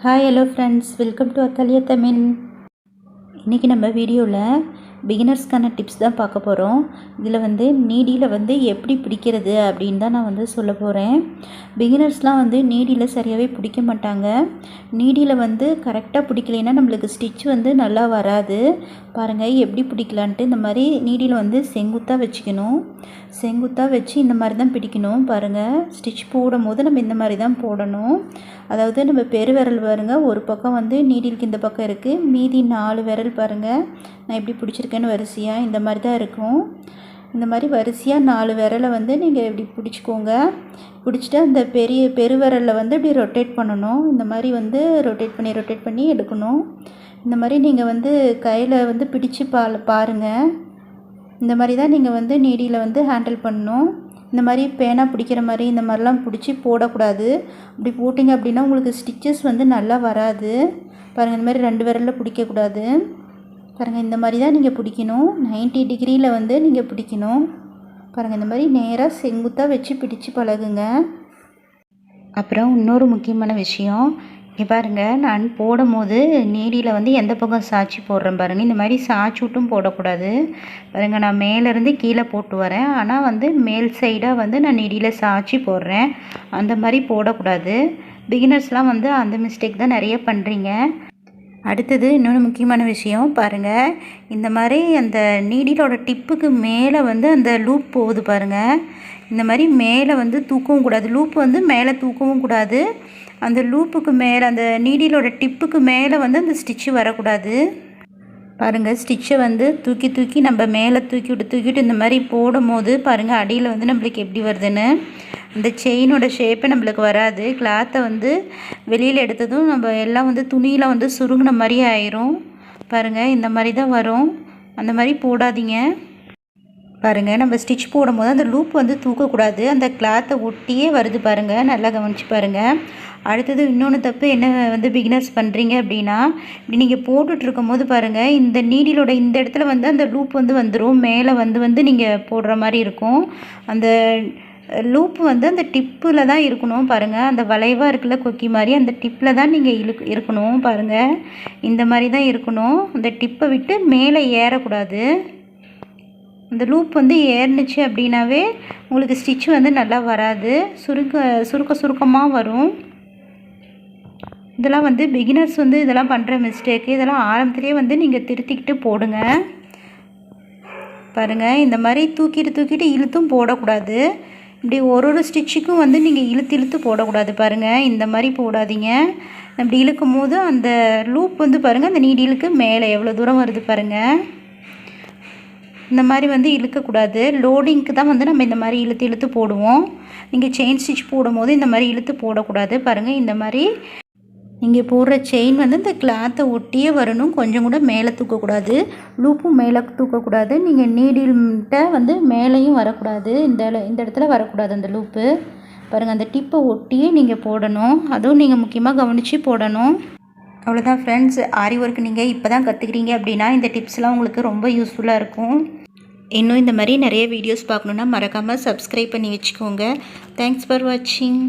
Hi, hello friends, welcome to Athalia Tamil. இன்றைக்கி நம்ம வீடியோவில் பிகினர்ஸ்க்கான டிப்ஸ் தான் பார்க்க போகிறோம். இதில் நீடியில் எப்படி பிடிக்கிறது அப்படின்னு தான் நான் சொல்ல போகிறேன். பிகினர்ஸ்லாம் நீடியில் சரியாகவே பிடிக்க மாட்டாங்க. நீடியில் கரெக்டாக பிடிக்கலைன்னா நம்மளுக்கு ஸ்டிச் நல்லா வராது. பாருங்கள் எப்படி பிடிக்கலான்ட்டு. இந்த மாதிரி நீடியில் செங்குத்தாக வச்சுக்கணும். செங்குத்தாக வச்சு இந்த மாதிரி தான் பிடிக்கணும். பாருங்கள், ஸ்டிச் போடும் போது நம்ம இந்த மாதிரி தான் போடணும். அதாவது நம்ம பெருவிரல் பாருங்கள், ஒரு பக்கம் நீடிலுக்கு இந்த பக்கம் இருக்குது, மீதி 4 விரல் பாருங்கள் நான் எப்படி பிடிச்சிருக்கேன்னு வரிசையாக இந்த மாதிரி தான் இருக்கும். இந்த மாதிரி வரிசையாக 4 விரலை நீங்கள் இப்படி பிடிச்சிக்கோங்க. பிடிச்சிட்டு அந்த பெருவிரலில் இப்படி ரொட்டேட் பண்ணணும். இந்த மாதிரி ரொட்டேட் பண்ணி எடுக்கணும். இந்த மாதிரி நீங்கள் கையில் பிடிச்சி பாருங்கள். இந்த மாதிரி தான் நீங்கள் நீடியில் ஹேண்டில் பண்ணணும். இந்த மாதிரி பேனா பிடிக்கிற மாதிரி இந்த மாதிரிலாம் பிடிச்சி போடக்கூடாது. இப்படி போட்டிங்க அப்படின்னா உங்களுக்கு ஸ்டிச்சஸ் நல்லா வராது. பாருங்கள், இந்த மாதிரி 2 விரலில் பிடிக்கக்கூடாது. பாருங்கள், இந்த மாதிரி தான் நீங்கள் பிடிக்கணும். 90 டிகிரியில் நீங்கள் பிடிக்கணும். பாருங்கள், இந்த மாதிரி நேராக செங்குத்தாக வச்சு பிடிச்சி பழகுங்க. அப்புறம் இன்னொரு முக்கியமான விஷயம், இங்கே பாருங்கள், நான் போடும் போது நீடியில் எந்த பக்கம் சாய்ச்சி போடுறேன் பாருங்கள். இந்த மாதிரி சாய்ச்சி விட்டும் போடக்கூடாது. பாருங்கள், நான் மேலேருந்து கீழே போட்டு வரேன். ஆனால் மேல் சைடாக நான் நீடியில் சாய்ச்சி போடுறேன். அந்த மாதிரி போடக்கூடாது. பிகினர்ஸ்லாம் அந்த மிஸ்டேக் தான் நிறைய பண்ணுறீங்க. அடுத்தது இன்னொன்று முக்கியமான விஷயம் பாருங்கள், இந்த மாதிரி அந்த நீடிலோட டிப்புக்கு மேலே அந்த லூப் போகுது பாருங்கள். இந்த மாதிரி மேலே தூக்கவும் கூடாது. லூப் மேலே தூக்கவும் கூடாது. அந்த லூப்புக்கு மேலே அந்த நீடிலோட டிப்புக்கு மேலே அந்த ஸ்டிச்சு வரக்கூடாது. பாருங்கள், ஸ்டிச்சை தூக்கி நம்ம மேலே தூக்கிவிட்டு இந்த மாதிரி போடும் போது பாருங்கள், அடியில் நம்மளுக்கு எப்படி வருதுன்னு. இந்த செயினோட ஷேப்பே நம்மளுக்கு வராது. கிளாத்தை வெளியில் எடுத்ததும் நம்ம எல்லாம் துணியில் சுருங்கின மாதிரி ஆயிரும். பாருங்கள், இந்த மாதிரி தான் வரும். அந்த மாதிரி போடாதீங்க. பாருங்கள், நம்ம ஸ்டிச் போடும் போது அந்த லூப் தூக்கக்கூடாது. அந்த கிளாத்தை ஒட்டியே வருது பாருங்கள். நல்லா கவனித்து பாருங்கள். அடுத்தது இன்னொன்று தப்பு என்ன பிகினர்ஸ் பண்ணுறீங்க அப்படின்னா, இப்படி நீங்கள் போட்டுட்ருக்கும் போது பாருங்கள், இந்த நீடிலோட இந்த இடத்துல அந்த லூப் வந்துடும். மேலே நீங்கள் போடுற மாதிரி இருக்கும். அந்த லூப் அந்த டிப்பில் தான் இருக்கணும். பாருங்கள், அந்த வளைவாக இருக்குல்ல கொக்கி மாதிரி, அந்த டிப்பில் தான் நீங்கள் இருக்கணும். பாருங்கள், இந்த மாதிரி தான் இருக்கணும். அந்த டிப்பை விட்டு மேலே ஏறக்கூடாது. அந்த லூப் ஏறினுச்சு அப்படின்னாவே உங்களுக்கு ஸ்டிச் நல்லா வராது. சுருக்கமாக வரும். இதெல்லாம் பிகினர்ஸ் இதெல்லாம் பண்ணுற மிஸ்டேக்கு. இதெல்லாம் ஆரம்பத்துலேயே நீங்கள் திருத்திக்கிட்டு போடுங்க. பாருங்கள், இந்த மாதிரி தூக்கிட்டு இழுத்தும் போடக்கூடாது. இப்படி ஒரு ஸ்டிச்சுக்கும் நீங்கள் இழுத்து போடக்கூடாது. பாருங்கள், இந்த மாதிரி போடாதீங்க. அப்படி இழுக்கும் போது அந்த லூப் பாருங்கள், அந்த நீடிலுக்கு மேலே எவ்வளோ தூரம் வருது பாருங்கள். இந்த மாதிரி இழுக்கக்கூடாது. லோடிங்க்கு தான் நம்ம இந்த மாதிரி இழுத்து போடுவோம். நீங்கள் செயின் ஸ்டிச் போடும்போது இந்த மாதிரி இழுத்து போடக்கூடாது. பாருங்கள், இந்த மாதிரி நீங்கள் போடுற செயின் இந்த கிளாத்தை ஒட்டியே வரணும். கொஞ்சம் கூட மேலே தூக்கக்கூடாது. லூப்பும் மேலே தூக்கக்கூடாது. நீங்கள் நீடில்கிட்ட மேலேயும் வரக்கூடாது. இந்த இடத்துல வரக்கூடாது அந்த லூப்பு. பாருங்கள், அந்த டிப்பை ஒட்டியே நீங்கள் போடணும். அதுவும் நீங்கள் முக்கியமாக கவனித்து போடணும். அவ்வளோதான் ஃப்ரெண்ட்ஸ். ஆரி ஒர்க் நீங்கள் இப்போ தான் கற்றுக்கிறீங்க அப்படின்னா இந்த டிப்ஸ்லாம் உங்களுக்கு ரொம்ப யூஸ்ஃபுல்லாக இருக்கும். இன்னும் இந்த மாதிரி நிறைய வீடியோஸ் பார்க்கணுன்னா மறக்காமல் சப்ஸ்கிரைப் பண்ணி வச்சுக்கோங்க. தேங்க்ஸ் ஃபார் வாட்சிங்.